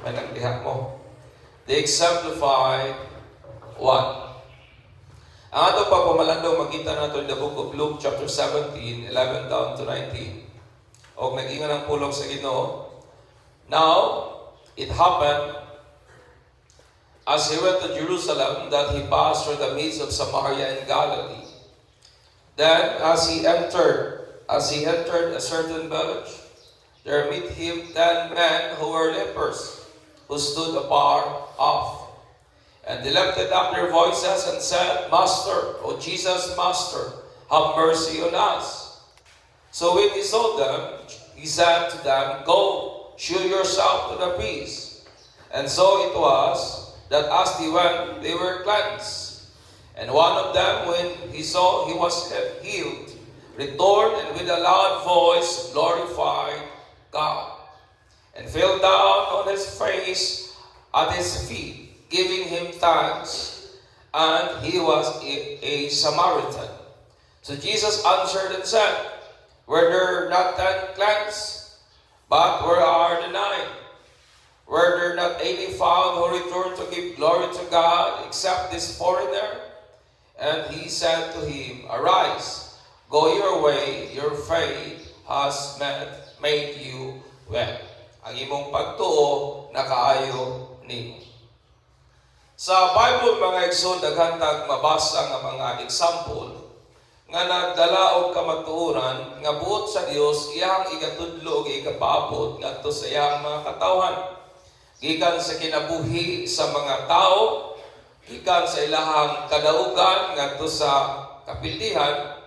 managdiha mo. They exemplify what? Ang ato pagpamalandong makita nato in the book of Luke chapter 17, 11 down to 19. O nag-ingan ang pulong sa Ginoo. Now, it happened as he went to Jerusalem that he passed through the midst of Samaria and Galilee. Then, as he entered a certain village, there met him 10 men who were lepers, who stood afar off. And they lifted up their voices and said, Master, O Jesus, Master, have mercy on us. So when he saw them, he said to them, Go, shew yourself to the priest. And so it was that as they went, they were cleansed. And one of them, when he saw he was healed, returned and with a loud voice glorified God, and fell down on his face at his feet, giving him thanks. And he was a Samaritan. So Jesus answered and said, Were there not 10 cleansed? But where are the 9? Were there not 80 found who returned to give glory to God, except this foreigner? And he said to him, Arise, go your way, your faith has made you well. Ang imong pagtuo nakaayo nimo. Sa Bible mga igsoon daghan tag mabasa nga mga example nga nagdala og kamatuoran nga buot sa Dios iyang igatudlo ug ikapaabot ngadto sa iyang mga katawhan. Gikan sa kinabuhi sa mga tao, gikan sa ilahang kadaugan ngadto sa kapildihan,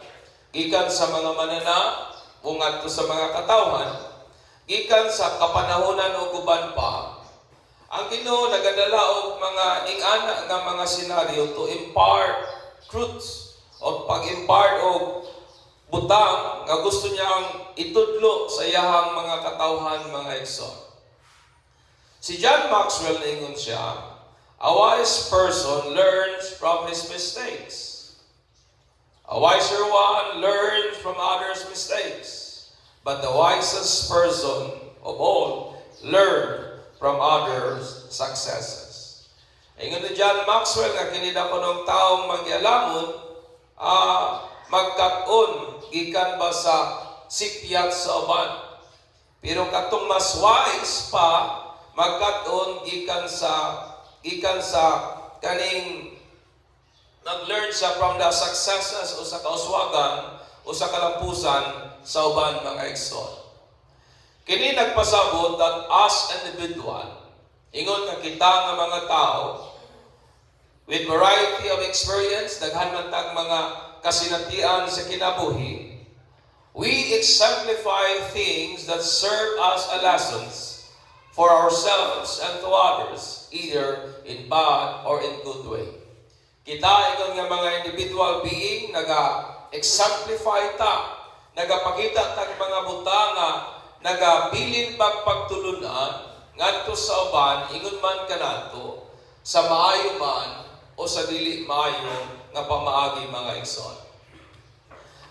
gikan sa mga manana o ngadto sa mga katawhan, gikan sa kapanahonan o guban pa. Ang Ginoo nagadala og mga ingana nga mga senaryo to impart truths o pag-impart og butang nga gusto niyang itudlo sa iyahang mga katawhan, mga igsoon. Si John Maxwell ningon siya, a wise person learns from his mistakes. A wiser one learns from others' mistakes. But the wisest person of all learned from others' successes. Ingon ni John Maxwell nga kinida ko ng taong magyalamon, magkat-on gikan ba sa sipyat sa uban. Pero katong mas wise pa, magkat-on gikan sa kaning nag-learn siya from the successes o sa kauswagan o sa kalampusan sa uban, mga igsoon. Kini nagpasabot that as individual, ingon nga kita nga mga tao with variety of experience, daghan man tag mga kasinatian sa kinabuhi, we exemplify things that serve as a lessons for ourselves and to others, either in bad or in good way. Kita ingon nga mga individual being naga-exemplify ta, nagapakita tag mga butanga, nagabilin pagtulunan ngadto sa uban, ingon man kanato sa maayo man o sa dili maayo nga pamaagi, mga igsoon.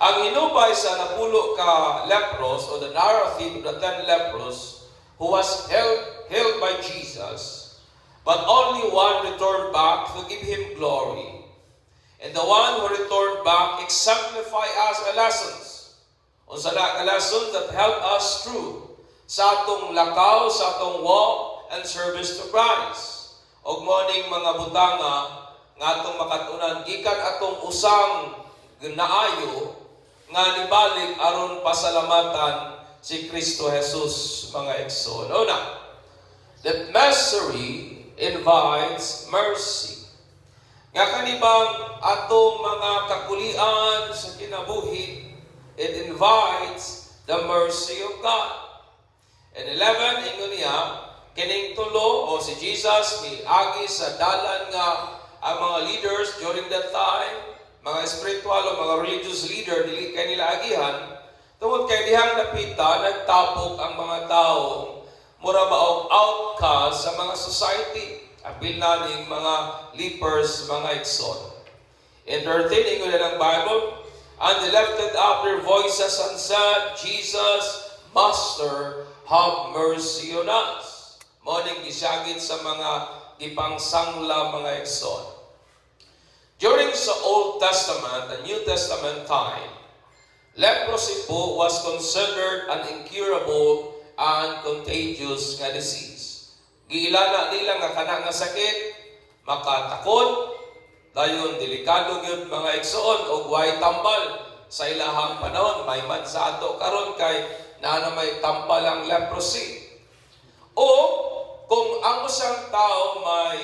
Ang hinubay sa napulo ka lepros o the narrative of the 10 lepros who was held by Jesus, but only one returned back to give him glory. And the one who returned back exemplify us a lessons. Unsa na nga lesson that help us through sa atong lakaw, sa atong walk and service to Christ. Og moning mga butanga nga atong makatunan gikan atong usang gnaayo nga nibalik aron pasalamatan si Kristo Jesus, mga igsoon. Una, that misery invites mercy. Nga kanibang atong mga kakulian sa kinabuhi, it invites the mercy of God. And 11, ingon niya, kining tulo o si Jesus miagi sa dalan nga ang mga leaders during that time, mga spiritual o mga religious leader, dili kay nila agihan, tungod kay dihang napita, nagtapok ang mga tao, mura ba og outcast sa mga society, apil na ning mga lepers, mga igsoon. In 13, ingon na ng Bible, and they lifted up their voices and said, Jesus, Master, have mercy on us. Mao ning gisyagit sa mga gipangsangla mga igsoon. During sa Old Testament and New Testament time, leprosy po was considered an incurable and contagious nga disease. Giilana nila nga kana nga sakit, makatakot, dayon delikado gyud mga igsoon og way tambal sa ilahang panahon. May man sa ato karon kay naa may tambal ang leprosy. O kung ang usang tao may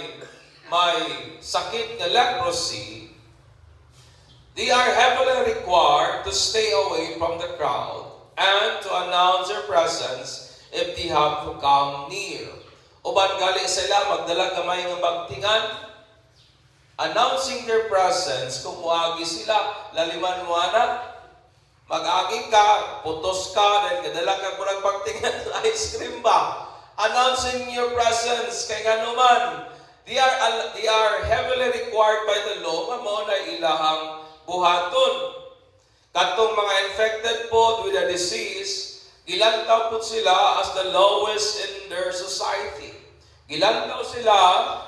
sakit na leprosy, they are heavily required to stay away from the crowd and to announce their presence if they have to come near. Uban gali sila magdala gamay nga magtingan, announcing their presence kung muagi sila, laliman mo ana, mag-agi ka, putos ka, dahil kadala ka kurang pagtingan sa ice cream ba? Announcing your presence kay ganuman. They are heavily required by the law nga mao na ilahang buhaton. Katong mga infected po with a disease, gilantaw po sila as the lowest in their society. Gilantaw sila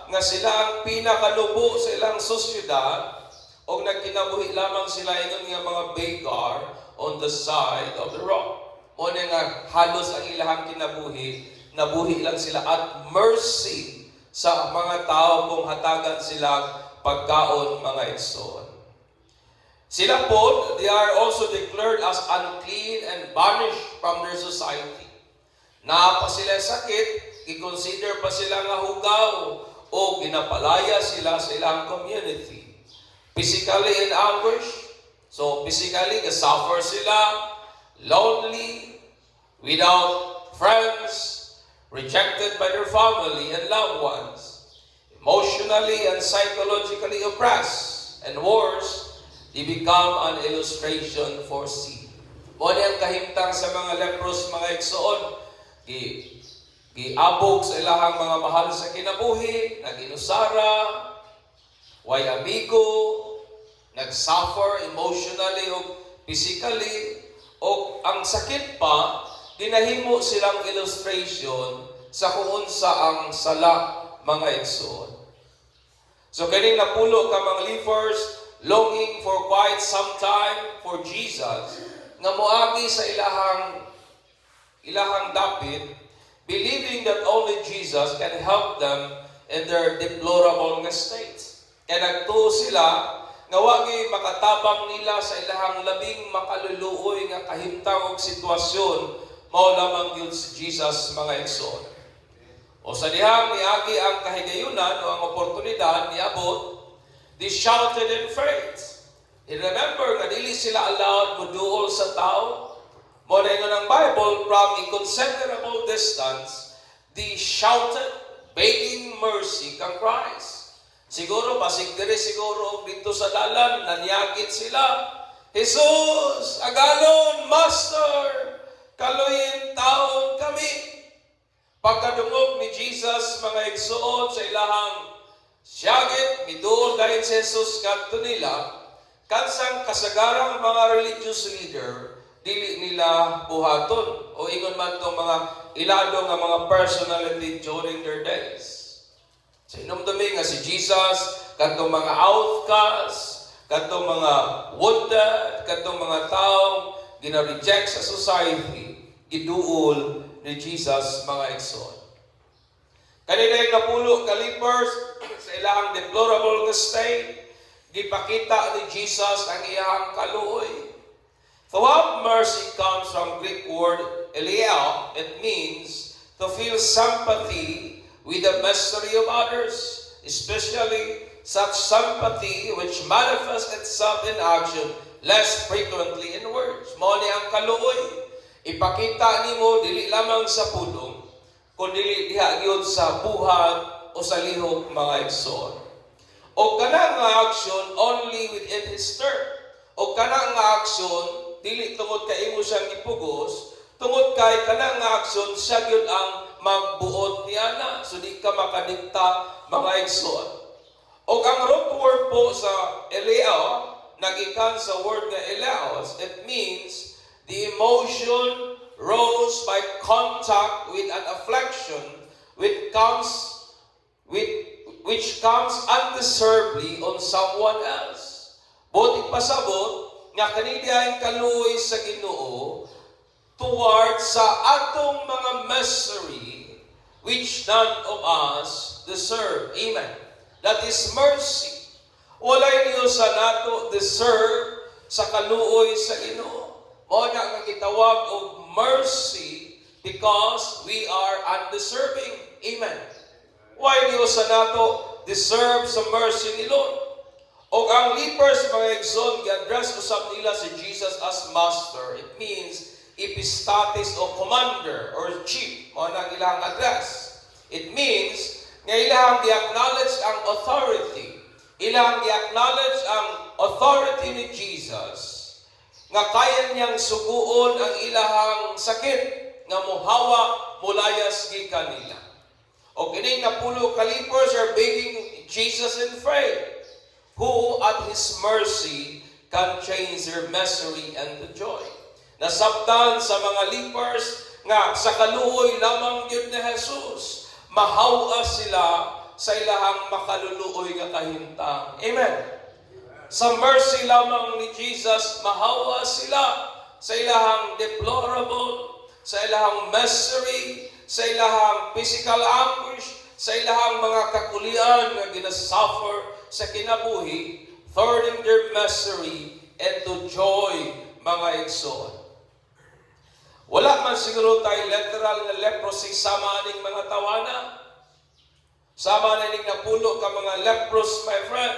nga sila ang pinakalubo sa ilang sosyedad o nagkinabuhi lamang sila ingon nga mga beggar on the side of the road. O nga halos ang ilahang kinabuhi, nabuhi lang sila at mercy sa mga tao kung hatagan sila pagkaon mga igsoon. Sila po, they are also declared as unclean and banished from their society. Naapa sila sakit, i-consider pa sila nga hugaw o ginapalaya sila sa ilang community. Physically in anguish, so physically, suffer sila, lonely, without friends, rejected by their family and loved ones, emotionally and psychologically oppressed, and worse, they become an illustration for sin. Muna ang kahimtang sa mga lepros, mga igsoon, giabog sa ilahang mga mahal sa kinabuhi, naginusara, way amigo, nagsuffer emotionally o physically, o ang sakit pa, dinahimo silang illustration sa kung unsa ang sala mga igsoon. So kaning napulo ka mga believers longing for quite some time for Jesus nga moagi sa ilahang dapit, believing that only Jesus can help them in their deplorable state. Kaya nagtuo sila nga wagi makatabang nila sa ilahang labing makaluluoy nga kahimtang og sitwasyon, mao lamang yun si Jesus mga igsoon. O sa dihang niagi ang kahigayunan o ang oportunidad niabot, they shouted in faith. And remember nga dili sila allowed moduol sa tao. Mo na ingon ang Bible, from a considerable distance, they shouted, begging mercy kang Christ. Siguro pasig diri siguro dito sa dalan nanyagit sila. Jesus, agalon, Master, kaluyin taon kami. Pagkadungog ni Jesus mga igsoon sa ilahang siyagit, miduol dahil si Jesus kadto nila, kansang kasagarang mga religious leader, dili nila buhaton o ingon man tong mga ilado nga mga personality during their days. Sa inumdumi nga si Jesus, kadtong mga outcasts, kadtong mga wounded, kadtong mga taong gina-reject sa society, iduol ni Jesus mga igsoon. Kanina yung napulo kalipers sa ilahang deplorable state, gipakita ni Jesus ang iyang kaluoy. To have mercy comes from Greek word eleo. It means to feel sympathy with the misery of others, especially such sympathy which manifests itself in action less frequently in words. Mao ni ang kaluoy. Ipakita nimo dili lamang sa pulong, kundi diha gyud sa buhat o sa lihok mga igsoon. O kana nga action only within his term. O kana nga action dili tungod kay imo siyang ipugos, tungod kay kana nga action siya gyud ang magbuot niana, so di ka makadikta mga igsoon. O ang root word po sa eleo, nagikan sa word nga eleos, it means the emotion rose by contact with an affliction which comes with which comes undeservedly on someone else. Buti pasabot nga kanila ang kaluoy sa Ginoo toward sa atong mga misery which none of us deserve. Amen. That is mercy. Walay niyo sa nato deserve sa kaluoy sa Ginoo. Mao na nga gitawag og mercy because we are undeserving. Amen. Why niyo sa nato deserve sa mercy ni Lord? O ang lepers, mga igsoon, gi-address usab nila si Jesus as master. It means epistatis o commander or chief. Mao na ilang address. It means nga ilang i-acknowledge ang authority. Ilang i-acknowledge ang authority ni Jesus nga kaya niyang suguon ang ilahang sakit nga mohawa mulayas gikan nila. O kining napulo ka lepers are begging Jesus in faith, who at His mercy can change their misery into joy. Nasabtan sa mga lepers nga sa kaluoy lamang yun ni Jesus, mahawa sila sa ilahang makaluluoy nga kahimtang. Amen. Sa mercy lamang ni Jesus, mahawa sila sa ilahang deplorable, sa ilahang misery, sa ilahang physical anguish, sa ilahang mga kakulian nga ginasuffer sa kinabuhi, turning their misery into joy, mga igsoon. Wala man siguro tayo literal na leprosy sama aning mga tawana. Sama na ning napulo ka mga leprous, my friend.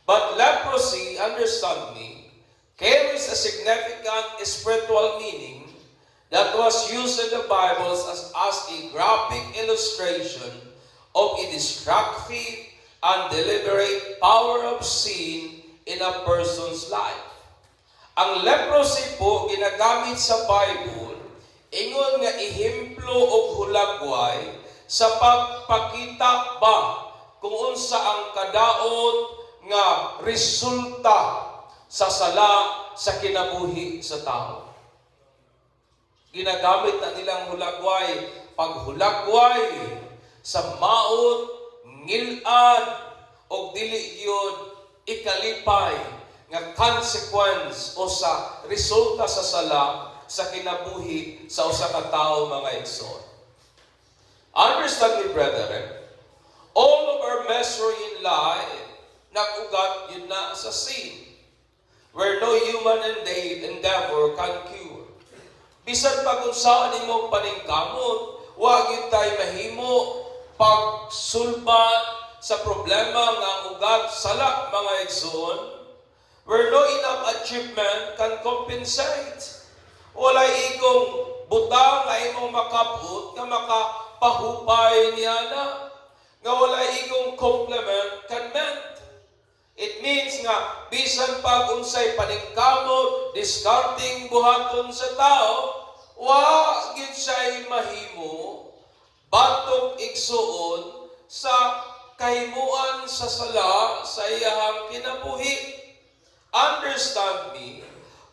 But leprosy, understand me, carries a significant spiritual meaning that was used in the Bible as a graphic illustration of a destructive and deliberate power of sin in a person's life. Ang leprosy po ginagamit sa Bible, ingon nga ihemplo o hulagway sa pagpakita ba kung unsa ang kadaot nga resulta sa sala sa kinabuhi sa tao. Ginagamit na nilang hulagway, paghulagway sa maot, ngilad, o dili gyud ikalipay nga consequence o sa resulta sa sala sa kinabuhi sa usa ka tawo, mga igsoon. Understand me, brethren, all of our misery in life nag-ugat yun na sa sin, where no human endeavor can cure. Bisan pag unsaan imong paningkamot, wag yun tayo mahimo pagsulbat sa problema nga ang ugat salak, mga igsoon, where no enough achievement can compensate. Walay igong butang nga imong makabut nga makapahupay niya na, nga walay igong compliment can mend. It means nga bisan pag unsay paningkamot, discarding buhaton sa tao, wa gid siya mahimo batok igsuon sa kahimuan sa sala sa iyahang kinabuhi. Understand me,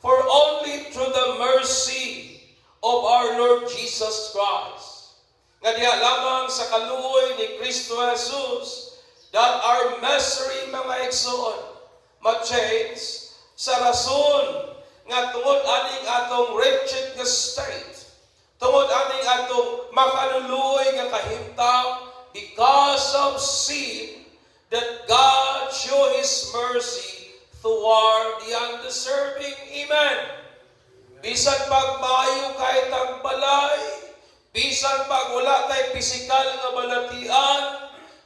for only through the mercy of our Lord Jesus Christ, nga diha lamang sa kaluoy ni Kristo Jesus, that our misery, mga igsoon, ma-change sa rason nga tungod aning atong wretched nga state, tungod aning atong makaluluoy nga kahimtang, because of sin, that God show His mercy toward the undeserving. Amen. Bisan pag maayo kahit ang balay, bisan pag wala tay pisikal nga balatian,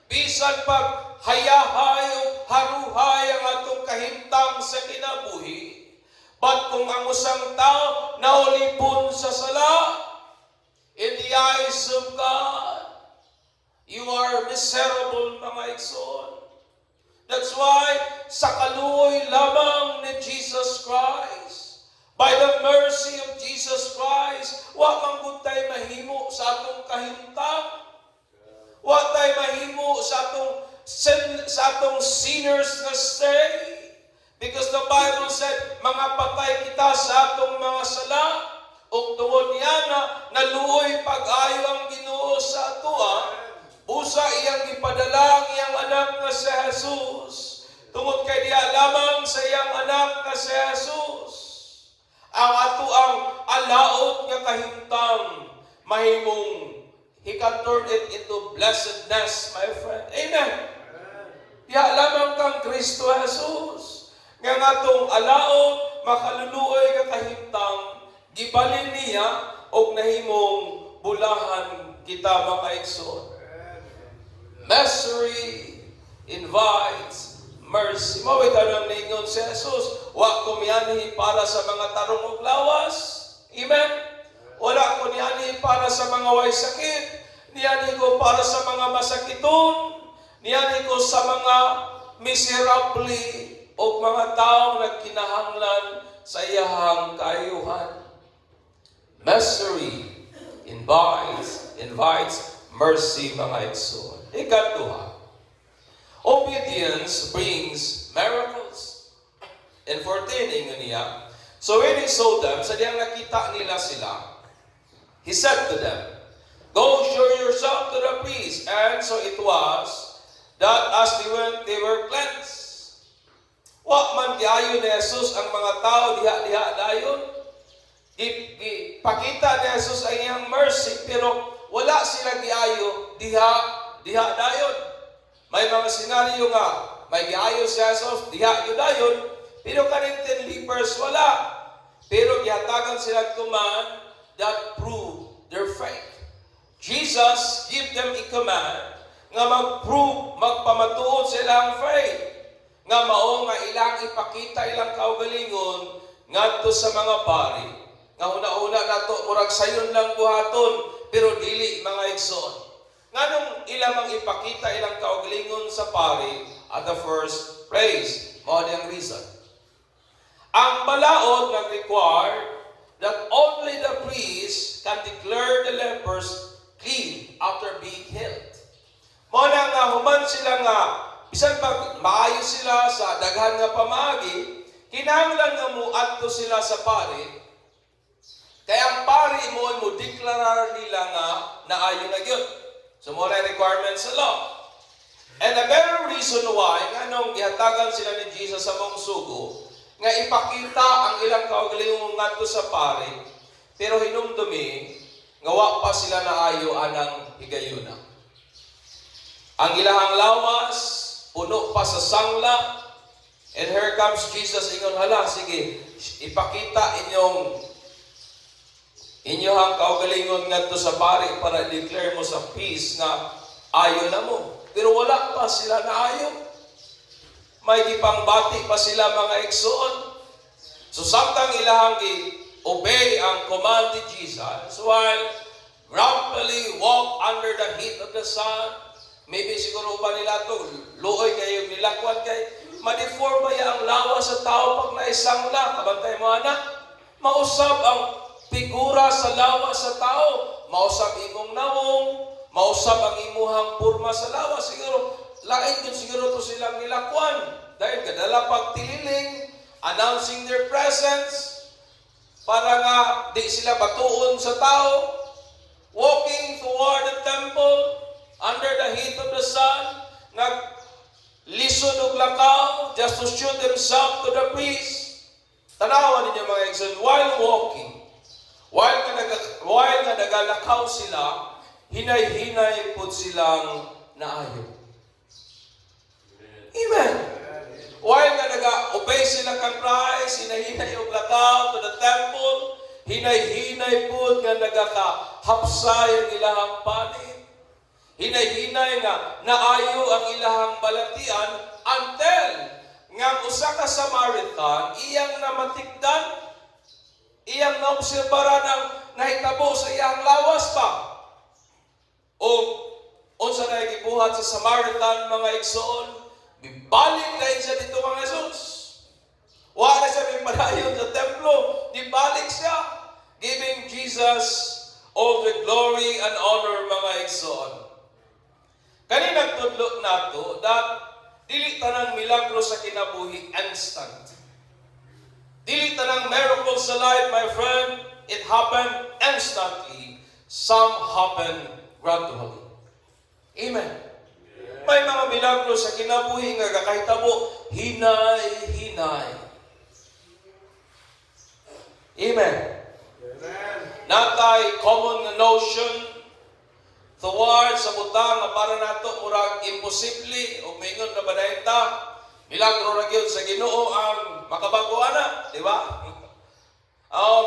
bisan pag hayahay o haruhay ang atong kahimtang sa kinabuhi, but kung ang usang tao naulipon sa sala, in the eyes of God, you are miserable, mga igsoon. That's why sa kaluoy lamang ni Jesus Christ, by the mercy of Jesus Christ, wa man tay mahimo sa atong kahimtang, wa tay mahimo sa atong sinners na stay. Because the Bible said, mga patay kita sa atong mga sala, ug tungod niya na naluoy pag-ayo ang Ginoo sa atoa, busa iyang ipadala ang iyang anak nga si Jesus. Tungod kay diha lamang sa iyang anak nga si Jesus, ang ato ang alaot nga kahimtang mahimong He can turn it into blessedness, my friend. Amen. Diha lamang kang Kristo Jesus. Nga atong alaot, makaluluoy nga kahimtang, gibalin niya og nahimong bulahan kita makaigsoon. Mercy invites mercy. Mawit ang ningon si Jesus, wa ko miyanhi para sa mga tarong ug lawas. Amen. Wala ko niyani para sa mga way sakit, niyani ko para sa mga masakiton, niyani ko sa mga miserable o mga taong nagkinahanglan sa iyahang kaayuhan. Mercy invites mercy, mga igsoon. Ikaduha, obedience brings miracles. And 14, ingon niya, so when he saw them, sa diyang nakita nila sila, he said to them, go show yourself to the priest. And so it was that as they went, they were cleansed. Wa man giayon ni Jesus ang mga tao diha dayon. Ipakita ni Jesus ang iyang mercy, pero wala sila giayo diha dayon. May mga senaryo nga, may giayo si Jesus diha dayon, pero kaning 10 lepers wala. Pero gihatagan sila command that prove their faith. Jesus give them a command nga mag-prove, magpamatuod sa ilang faith. Nga mao nga ilang ipakita ilang kaugalingon ngadto sa mga pari. Nga una-una nato murag sayon lang buhaton, pero dili mga igsoon. Nganong ilang mang ipakita ilang kaugalingon sa pari at the first place? Mao ang reason. Ang balaod nag-require that only the priest can declare the lepers clean after being healed. Muna nga, human sila nga, bisan pag maayo sila sa daghan nga pamaagi, kinahanglan nga muadto sila sa pari, kaya ang pari mo deklarar nila nga naayo na gyud. So muna requirements sa law. And the very reason why, nga nung ihatagan sila ni Jesus sa mong sugo, nga ipakita ang ilang kaugalingon ngadto sa pari, pero hinumdumi nga wa pa sila naayo anang higayuna. Ang ilahang lawas puno pa sa sangla, and here comes Jesus ingon, hala, sige, ipakita inyong kaugalingon ngadto sa pari para declare mo sa peace nga ayo na mo. Pero wala pa sila naayo. May gipangbati pa sila, mga igsoon. So samtang ilahang obey ang command ni Jesus, while grumpily walk under the heat of the sun, maybe siguro ba nila ito, luoy kayo nilakwan kay, ma-deform ba ang lawa sa tao pag naisangla? Kabantay mo, anak? Mausap ang figura sa lawa sa tao. Mausap imong nawong, mausap ang imuhang purma sa lawa. Siguro, lain kung siguro to silang nilakwan. Dahil kadala pagtililing, announcing their presence, para nga di sila batuon sa tao, walking toward the temple, under the heat of the sun, naglisod og lakaw, just to show themselves to the priest. Tanawan ninyo, mga igsoon, while walking, while nga nagalakaw sila, hinay-hinay po silang naayo. Amen. While nga nag-obey sila kang Christ, hinahinay og lakaw to the temple, hinay-hinay po nga nagakahapsay ang ilahang panit. Hinay-hinay nga naayo ang ilahang balatian until nga usa ka Samaritan, iyang namatikdan, iyang naobserbaran ang nahitabo sa iyang lawas pa. O unsa na gibuhat sa Samaritan, mga igsoon, bibalik dahil siya dito, mga Jesus. Wala siya may malayon sa templo. Dibalik siya, giving Jesus all the glory and honor, mga igsoon. Kanina tudlo nato that dili tanang milagro sa kinabuhi instant. Dili tanang miracle sa life, my friend, it happened instantly. Some happen gradually. Amen. May mga milagro sa kinabuhi nga kakahitabo, hinay-hinay. Amen. Natay common notion towards sa butang nga para nato murag imposible o mingon na banayta milagro ra gyud sa Ginoo ang makabago ana, di ba?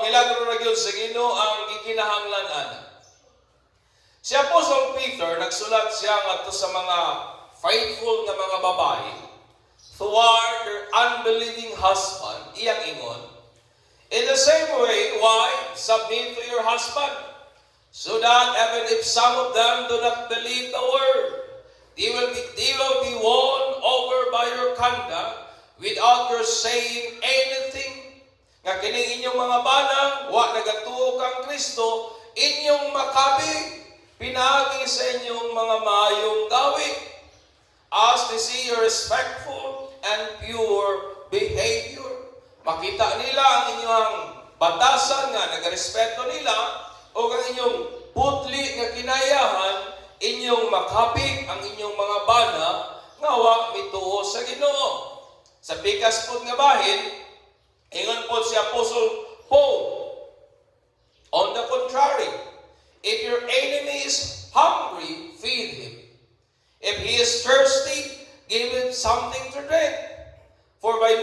Milagro ra gyud sa Ginoo ang gikinahanglan ana. Si Apostle Peter nagsulat siya ngadto sa mga faithful nga mga babae toward their unbelieving husband, iyang ingon, in the same way, wives, submit to your husband, so that even if some of them do not believe the word, they will be won over by your conduct without your saying anything. Nga kining inyong mga banang, wa nagatuo kang Kristo, inyong makabig, pinagi sa inyong mga maayong gawin, as they see your respectful and pure behavior. Makita nila ang inyong batasan nga, nagarespeto nila, o ang inyong putli nga kinayahan, inyong makapig ang inyong mga bana, nga wa mituo sa Ginoo. Sa pikas pod nga bahin, ingon po si Apostle Paul, on the contrary, if your enemy is hungry, feed him. If he is thirsty, give him something to drink. For by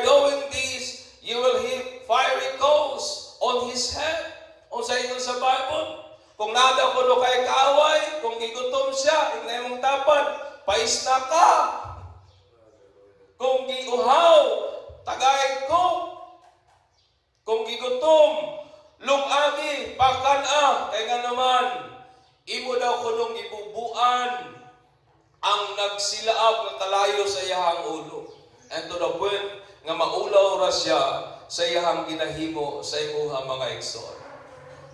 doing this, you will heap fiery coals on his head. O sa inyo sa Bible, kung nada ko kay kaaway, kung gigutom siya, inay mong tapan, paisna ka. Kung giuhaw, tagay ko. Kung gigutom, lungagi, pakana, kaya nga naman, imo daw kunong ibubuan ang nagsilaab ng kalayo sa iyahang ulo. And to the point nga maulaw ra siya sa iyahang ginahimo sa imuha mga igsoon.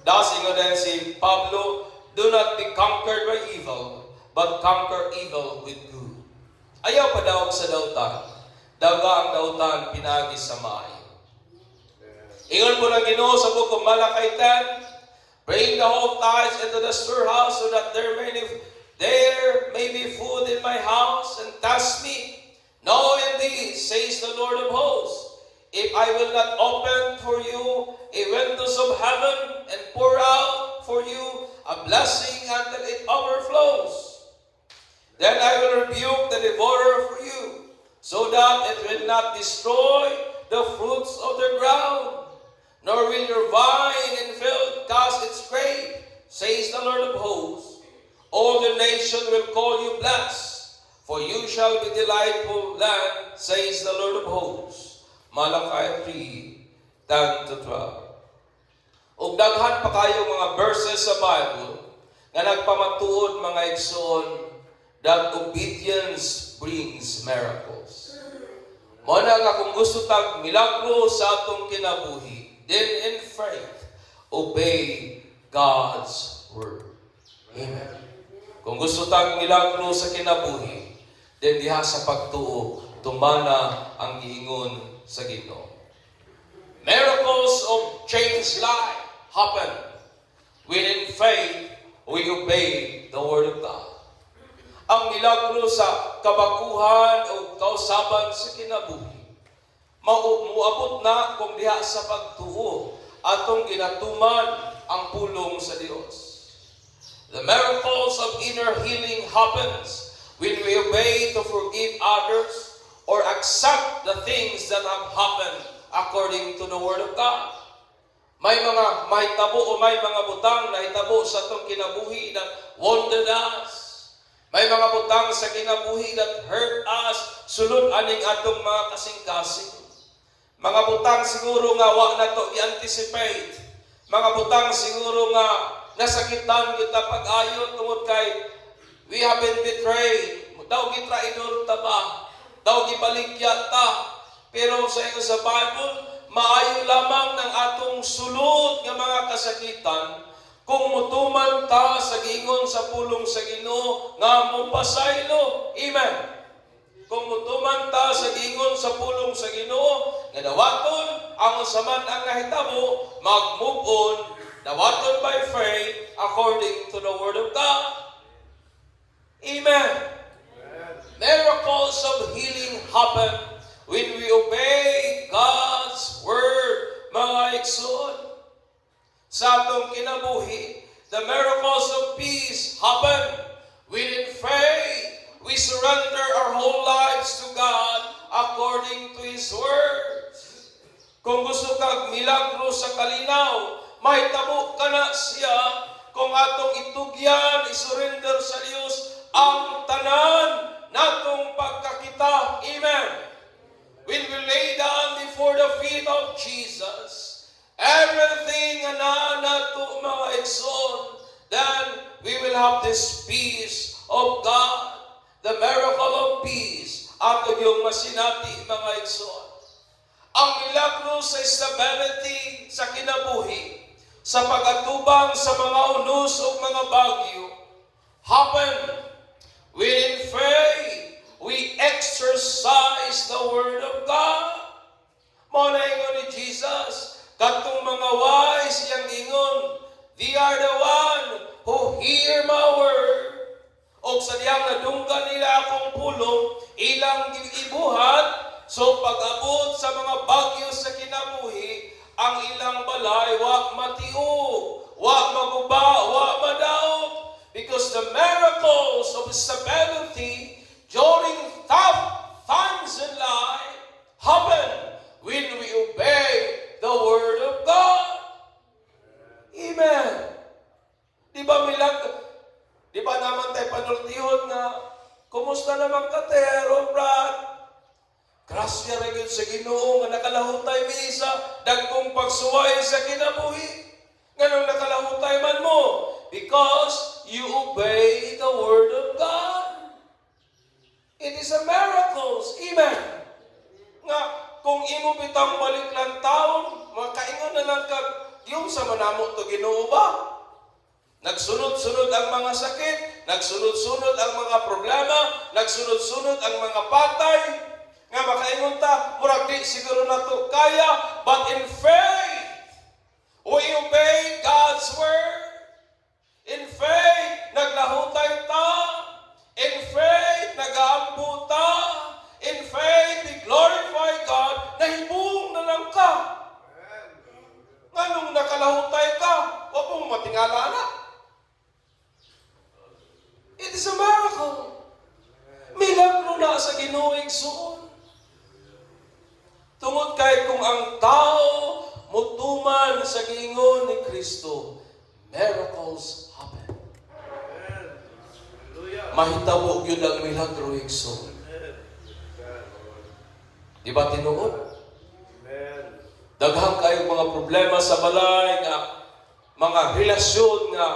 Thus, ingon din si Pablo, do not be conquered by evil, but conquer evil with good. Ayaw pa daw sa dautan. Daga ang dautan pinagi sa maayo. Ingon po ng Ginoo sa book of Malachi 10, bring the whole tithes into the storehouse so that there may be food in my house, and test me. Know indeed, says the Lord of hosts, if I will not open for you a windows of heaven and pour out for you a blessing until it overflows, then I will rebuke the devourer for you, so that it will not destroy the fruits of the ground. Nor will your vine and field cast its grape, says the Lord of hosts. All the nation will call you blessed, for you shall be delightful land, says the Lord of hosts. Malachi 3:10-12. Ug daghan pa kayo mga verses sa Bible nga nagpamatuod mga igsoon that obedience brings miracles. Mo na nga kung gusto tag milagro sa atong kinabuhi, then in faith, obey God's word. Amen. Kung gusto tang milagro sa kinabuhi, then diha sa pagtuo, tumana ang giingon sa Ginoo. Miracles of changed life happen when in faith we obey the word of God. Ang milagro sa kabaguhan o kausaban sa kinabuhi, muabot na kung diha sa pagtuo atong ginatuman ang pulong sa Dios. The miracles of inner healing happens when we obey to forgive others or accept the things that have happened according to the Word of God. May mga mahitabo o may mga butang na hitabo sa atong kinabuhi that wounded us. May mga butang sa kinabuhi that hurt us, sulod aning atong mga kasing-kasing. Mga butang siguro nga wa na to i-anticipate. Mga butang siguro nga nasakitan kita pag-ayo tungod kay we have been betrayed. Daw gitraidor ta ba? Daw gibaligya ta. Pero sa inyo sa Bible, maayo lamang ng atong sulod nga mga kasakitan kung mutuman ta sa giingon sa pulong sa Ginoo nga mopasaylo. Amen. Kung mutuman ta sa giingon sa pulong sa Ginoo nga dawaton ang usaman ang nahitabo, mag-move on, dawaton by faith, according to the Word of God. Amen. Miracles of healing happen when we obey God's Word, mga igsoon. Sa atong kinabuhi, the miracles of peace happen when in faith we surrender our whole lives to God according to His Word. Kung gusto kag milagro sa kalinaw, mahitabo ka na siya kung atong itugyan, isurrender sa Diyos ang tanan natong pagkakita. Amen. When we lay down before the feet of Jesus, everything na nato mga igsoon, then we will have this peace of God, the miracle of peace, ato yung masinati mga igsoon. Ang milagro sa stability sa kinabuhi, sa pag-atubang sa mga unos o mga bagyo, happen when in faith we exercise the Word of God. Muna ingon ni Jesus, katong mga wise iyang ingon, they are the one who hear my word. O sa diyang nadunggan nila akong pulong, ilang ibuhat, so pag-abot sa mga bagyo sa kinabuhi, ang ilang balay, wa matiog, wa maguba, wa madaog. Because the miracles of stability during tough times in life happen when we obey the Word of God. Amen. Di ba di ba naman tayo panultihon nga, kumusta naman ka, Tero, Brad? Grasya rin yun sa Ginoo nga nakalahutay minisa, dagkong pagsuway sa kinabuhi. Ganong nakalahutay man mo, because you obey the Word of God. It is a miracle. Amen. Nga, kung imo bitang balik lang taon, makaingon na lang kag, yung sa manamo to Ginoo ba? Nagsunod-sunod ang mga sakit, nagsunod-sunod ang mga problema, nagsunod-sunod ang mga patay, nga makaingon ta, murag di siguro na to kaya, but in faith, we obey God's Word. In faith, naglahutay ta. In faith, nag-aampo ta. In faith, we glorify God, nahibong na lang ka. Nganong nakalahutay ka, huwag mong matingala na. It is a miracle. Milagro na sa Ginoo igsoon. Tungod kay kung ang tao mutuman sa giingon ni Kristo, miracles happen. Mahitabo yun ang milagro igsoon. Di ba tinuod? Daghang kayong mga problema sa balay nga, mga relasyon nga,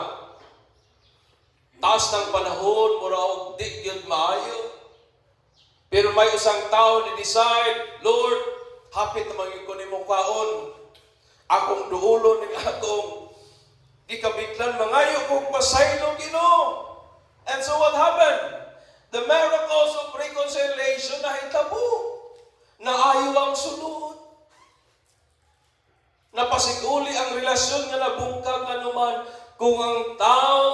taas ng panahon, mura og di yun maayo. Pero may isang tao ni decide, Lord, hapit naman yung kunin mo kaon. Akong duulo ng atong gikabitlan, mangayo kong pasaylo, Ginoo. And so what happened? The miracles of reconciliation na hitabo. Naayo ang sulod. Napasiguli ang relasyon nga nabungkag anuman kung ang tao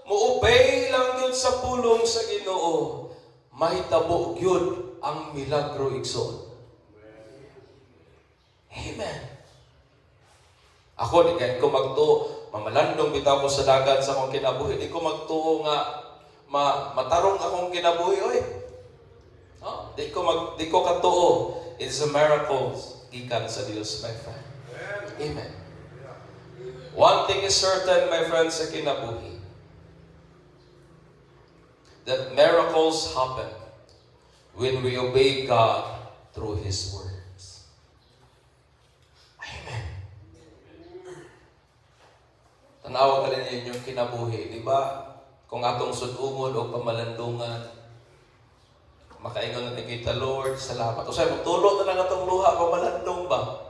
mo-obey lang yun sa pulong sa Ginoo, mahitabo yun ang milagro igsoon. Amen. Ako, di kahit ko magtuo, mamalandong bitaw ko sa dagat sa akong kinabuhi, di ko magtuo nga matarong akong kinabuhi, oy. No? Di ko katuo. It's a miracle gikan sa Dios, my friend. Amen. One thing is certain, my friends, sa kinabuhi, that miracles happen when we obey God through His words. Amen. Tanawa ka rin yung kinabuhi, di ba? Kung atong sudungod o pamalandungan, makaingon na kita, Lord, salamat. O sa'yo, magtulog na lang atong luha, pamalandong ba?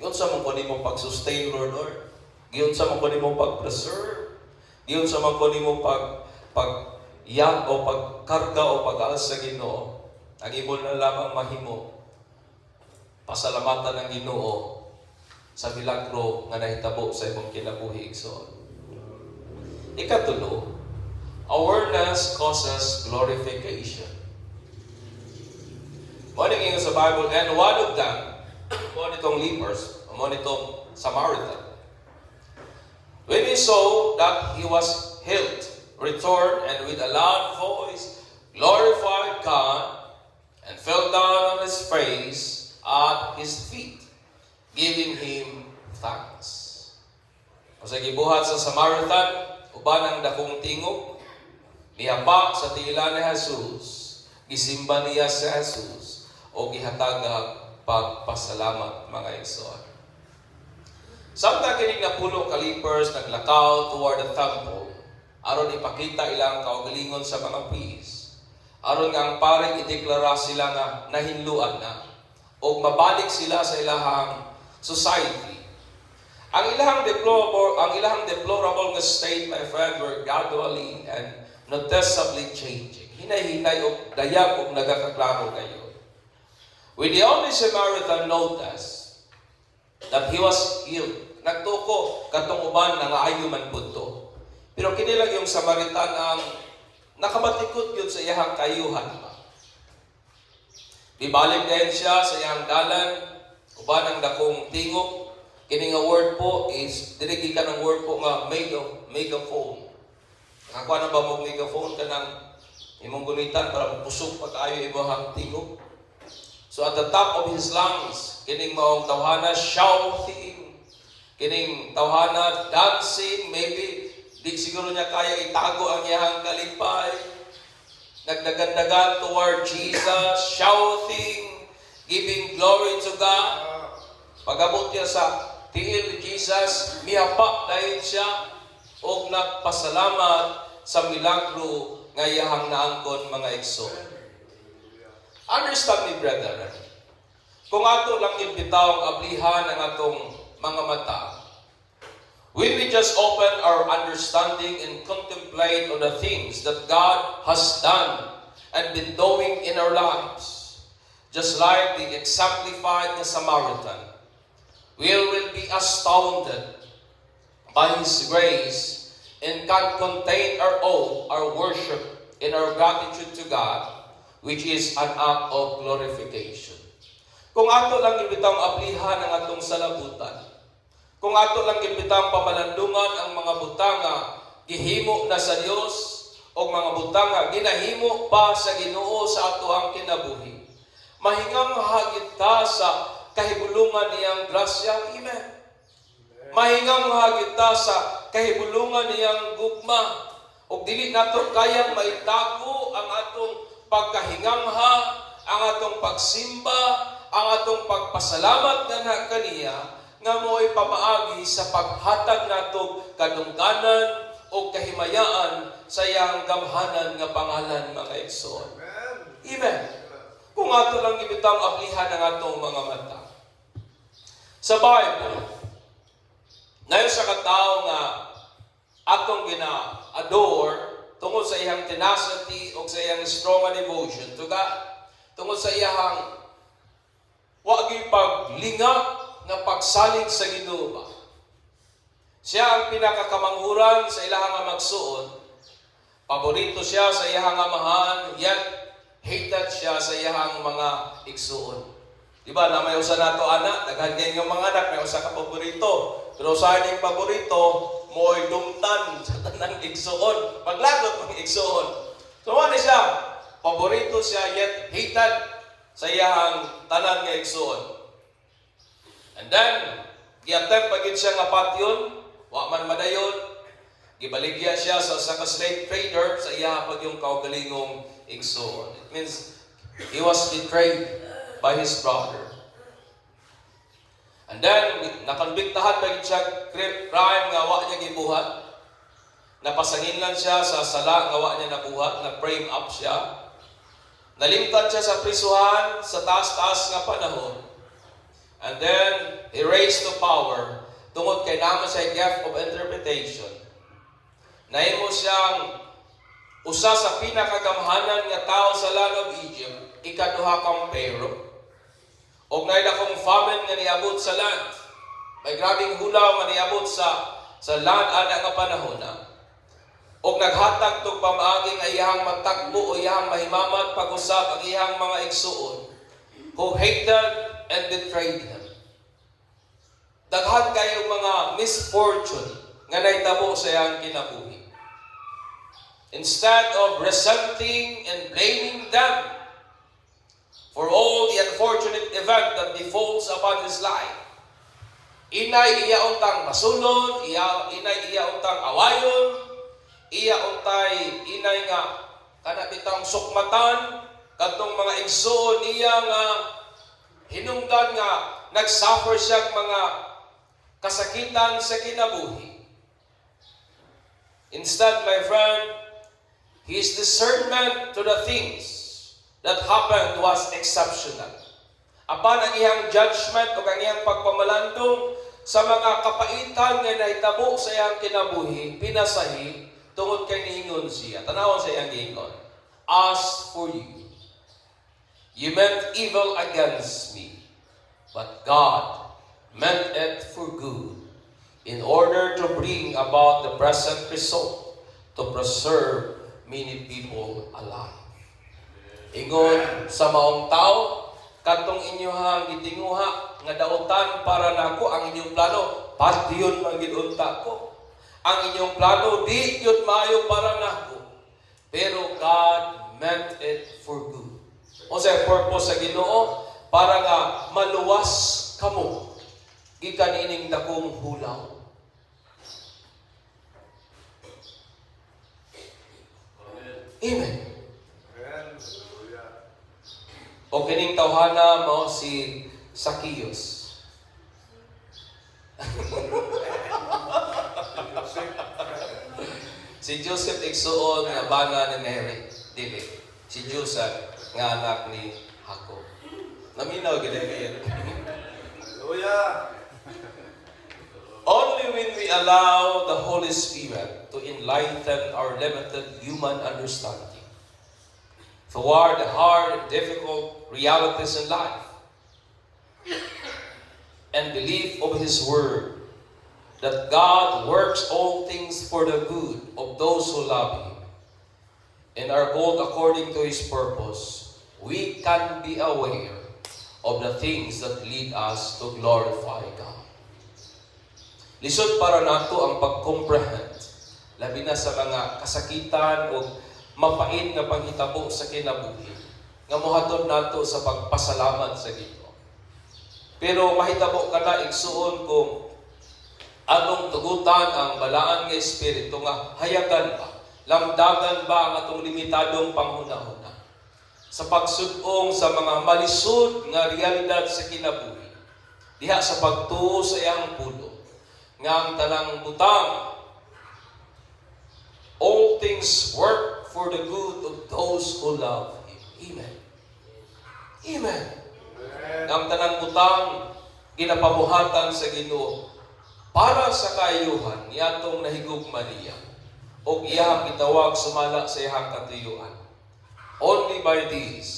Giyon sa mong kunin mo pag-sustain, Lord. Giyon sa mong kunin mo pag-preserve. Giyon sa mong kunin mo pag-yak o pag-karga o pag-aas sa Ginoo. Ang imo na lamang mahimo. pasalamatan ng Ginoo sa milagro nga nahitabo sa imong kinabuhi igsoon. Ikatulo, awareness causes glorification. Mao ning ingon sa Bible, and one of them, mo nitong lepers, mo nitong Samaritan, when he saw that he was healed, returned and with a loud voice glorified God and fell down on his face at his feet, giving him thanks. Sa gibuhat sa Samaritan, uban ang dakong tingog, nihapa sa tiila ni Jesus, gisimba niya si Jesus, o gihatagag pagpasalamat mga igsoon. Samtang kining napulo ka lepers naglakaw toward the temple, aron ipakita ilang kaugalingon sa mga priest, aron nga ang paring ideklara sila nga nahinluan na, o mabalik sila sa ilahang society. Ang ilahang deplorable nga state, my friend, were gradually and noticeably changing. Hinay-hinay o dayag o nagakaklaro kayo. With the only Samaritan notice that he was healed. Nagtuko katong uban nga ayo man punto. Pero kini lang yung Samaritan ang nakabatikot yun sa iyang kayuhan. Bibalik din siya sa iyang dalan, uban ang dakong tingog. Kini nga word po is, dirigi ka ng word po nga megaphone. Nakakuha na ba mo megaphone ka ng imong gunitan para mapusok pag-ayo ibang tingog? So at the top of his lungs, kining maong tawhana, shouting, kining tawhana, dancing, maybe di siguro niya kaya itago ang iyang kalipay. Nagdagandagan toward Jesus, shouting, giving glory to God. Pag-abot niya sa tiil ni Jesus, mihapa dahil siya o nagpasalamat sa milagro nga iyang naangkon mga igsoon. Understand me, brethren. Kung ato lang imbitaw ang ablihan ng atong mga mata, when we just open our understanding and contemplate on the things that God has done and been doing in our lives, just like the exemplified the Samaritan, we will be astounded by His grace and can contain our own, our worship, and our gratitude to God, which is an act of glorification. Kung ato lang ibitang ablihan ang atong salabutan, kung ato lang ibitang pamalandungan ang mga butanga gihimo na sa Dios o mga butanga ginahimo pa sa Ginoo sa ato ang kinabuhi, mahingang hagit ta sa kahibulungan niyang grasya. Amen. Mahingang hagit ta sa kahibulungan niyang gugma, o dili nato kayang maitago ang atong pagkahingangha, ang atong pagsimba, ang atong pagpasalamat nga kaniya, nga mo'y pamaagi sa paghatag nato kadungganan o kahimayaan sa iyang gamhanan nga pangalan mga igsoon. Amen. Kung ato lang ibitang ablihan ng atong mga mata. Sa Bible, nayon sa katao nga atong gina-adore tungkol sa iyang tenacity o sa iyang strong devotion to God, tungkol sa iyang wagi paglingap nga pagsalig sa Ginoo ba. Siya ang pinakakamanghuran sa ilahang magsuon. Paborito siya sa iyang amahan, yet hated siya sa iyang mga igsuon. Diba na may usa nato anak, daghan kay nga mga anak, may usa ka paborito. Pero sa iyang paborito, mo'y dumtan sa tanang igsuon. Paglagot ng igsuon. So ano siya? Paborito siya, yet hated sa iyang tanan nga igsuon. And then, gi-attempt pagid siya nga patyon, wa man madayon, gibaligya siya sa slave trader sa iya pag yung kaugalingong igsuon. It means he was betrayed by his brother. And then, nakonbiktahan pagid siya crime nga wa niya gibuhat. Napasanginlan siya sa sala nga wa niya nabuhat, na-frame up siya. Nalimtan siya sa prisuhan sa taas-taas nga panahon. And then, he raised to power tungod kay naman siya gift of interpretation. Nahimo siyang usa sa pinakagamhanan nga tao sa land of Egypt, ikaduha kang Pharaoh. Og naay dakong famine nga niabot sa land. May grabing hulaw nga niabot sa land ana nga panahon na. Og naghatag tog pamaagi nga iyang magtakbo o iyang mahimamat pag-usab ang iyang mga igsuon who hated and betrayed him. Daghan kayong mga misfortune nga naitabo sa iyang kinabuhi. Instead of resenting and blaming them for all the unfortunate event that befalls upon his life, inay iya untang masulon, inay iya untang awayon, iya untay inay nga kanabitang sukmatan, kadtong mga igsoon iya nga hinungdan nga nagsuffer siya mga kasakitan sa kinabuhi. Instead, my friend, his discernment to the things that happened was exceptional. Apan ang iyang judgment o ang iyang pagpamalandong sa mga kapaitan nga nahitabo sa iyang kinabuhi, pinasahi, tungod kay niingon siya. Tanawon sa iyang giingon, as for you, you meant evil against me, but God meant it for good, in order to bring about the present result, to preserve many people alive. Ingon sa maong tao, katong inyohang gitinguha nga dautan para nako ang inyong plano, pati yun magidunta ko. Ang inyong plano, di yun maayo para nako. Pero God meant it for good. O sa purpose sa Ginoo, para nga maluwas kamo gikan ining dakong hulaw. Amen. O kining tawhana mo si Zacchaeus. Si Joseph igsuon nga bana ni Mary, dili. Si Joseph nga anak ni Jacob. Naminaw gid kayo. Hallelujah. Only when we allow the Holy Spirit to enlighten our limited human understanding toward the hard and difficult realities in life and belief of His Word, that God works all things for the good of those who love Him and are called according to His purpose, we can be aware of the things that lead us to glorify God. Lisod para nato ang pag-comprehend, labi na sa mga kasakitan o mapait nga panghitabo sa kinabuhi, nga mohatod nato sa pagpasalamat sa Ginoo. Pero mahitabo ka na igsuon kung atong tugutan ang balaan nga espiritu nga hayagan ba, lamdagan ba ang atong limitadong panghunahuna sa pagsudong sa mga malisod nga realidad sa kinabuhi, diha sa pagtuo sa iyang pulo, nga ang tanang butang, all things work for the good of those who love Him. Amen. Amen. Ang tanang butang, ginapabuhatan sa Ginoo para sa kayuhan niyatong nahigugma niya o iyahang itawag sumala sa iyahang katuyuan. Only by this,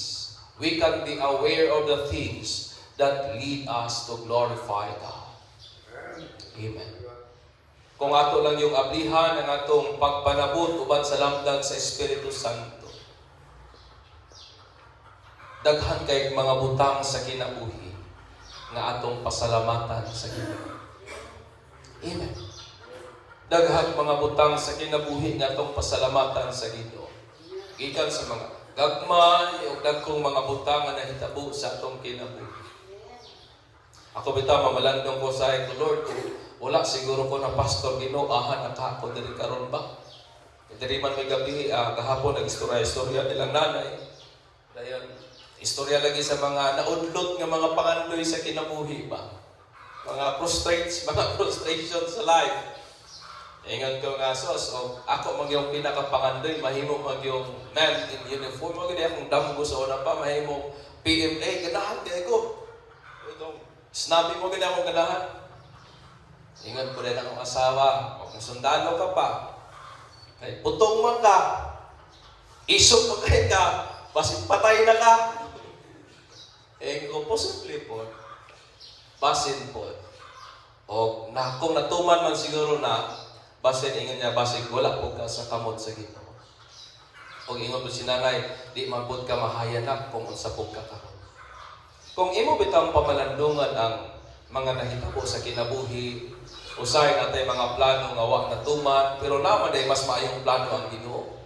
we can be aware of the things that lead us to glorify God. Amen. Kung ato lang yung ablihan ang atong pagpanabot uban sa lamdag sa Espiritu Santo, daghan kay mga butang sa kinabuhi nga atong pasalamatan sa Ginoo. Amen. Daghan mga butang sa kinabuhi nga atong pasalamatan sa Ginoo. Gikan sa mga gagmay o dagkong mga butang nga nahitabo sa atong kinabuhi. Ako bitaw mamalandong ko sa ito, Lord, wala siguro ko na pastor Ginoo ahan na kahapon diri karon ba? Diri man may gabi kahapon nag-istorya nilang nanay. Dayon istorya lagi sa mga naudlot nga mga pangandoy sa kinabuhi ba? Mga frustration sa life. Ingon ko nga sos, ako magyong pinakapangandoy, mahimo magyong man in uniform, mo gid akong damgo sa una pa, mahimo PMA, ganahan kay ko. Itong snappy mo gid akong ganahan. Ingat po rin akong asawa, kung sundalo ka pa, kay putong man ka, isok mo kayo ka, basit patay na ka. kung posible po, basin po. O kung natuman man siguro na, basin ingon niya, basin wala po ka sa kamot sa Ginoo. O ingon po si nanay, di man po ka mahayanak kung unsa po ka karon. Kung imo bitang pamalandungan ang mga nahitabo sa kinabuhi, usay natay mga plano nga wa natuman, pero naman day mas maayong plano ang Ginoo.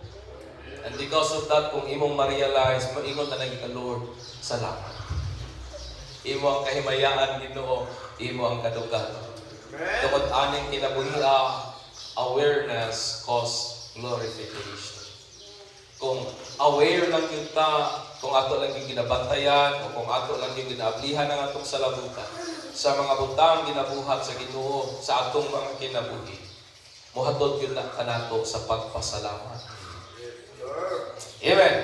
And because of that, kung imong ma-realize, moingon na lang Lord, salamat. Imo ang kahimayaan, Ginoo, imo ang kadugan. Tungod aning kinabuhi, awareness cause glorification. Kung aware lang kita, kung ato lang yung ginabantayan, o kung ato lang yung ginaablihan ng atong salabutan, sa mga butang ginabuhat sa Ginoo, sa atong mga kinabuhi, muhatod yun na kanato sa pagpasalamat. Amen.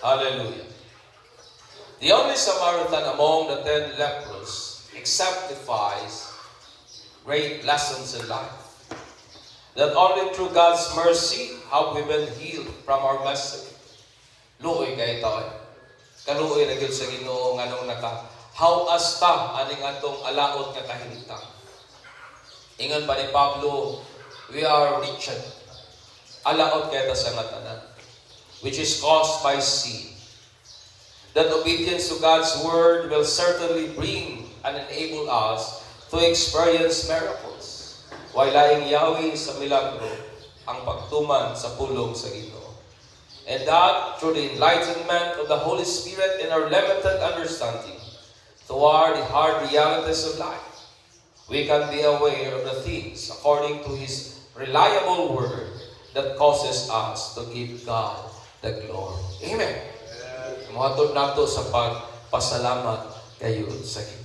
Hallelujah. The only Samaritan among the 10 lepers exemplifies great lessons in life. That only through God's mercy have we been healed from our mess. Luoy kay tao. Kaluoy na gyud sa Ginoo nganong nakahawas ta aning atong alaot nga kahimtang. Ingon pa ni Pablo, we are wretched. Alaot kay ta sa ngatanan, which is caused by sin. That obedience to God's word will certainly bring and enable us to experience miracles. While laing Yahweh sa milagro, ang pagtuman sa pulong sa Ginoo. And that through the enlightenment of the Holy Spirit in our limited understanding toward the hard realities of life, we can be aware of the things according to His reliable word that causes us to give God the glory. Amen. Muhatod nato sa pagpasalamat kayo sa Ginoo.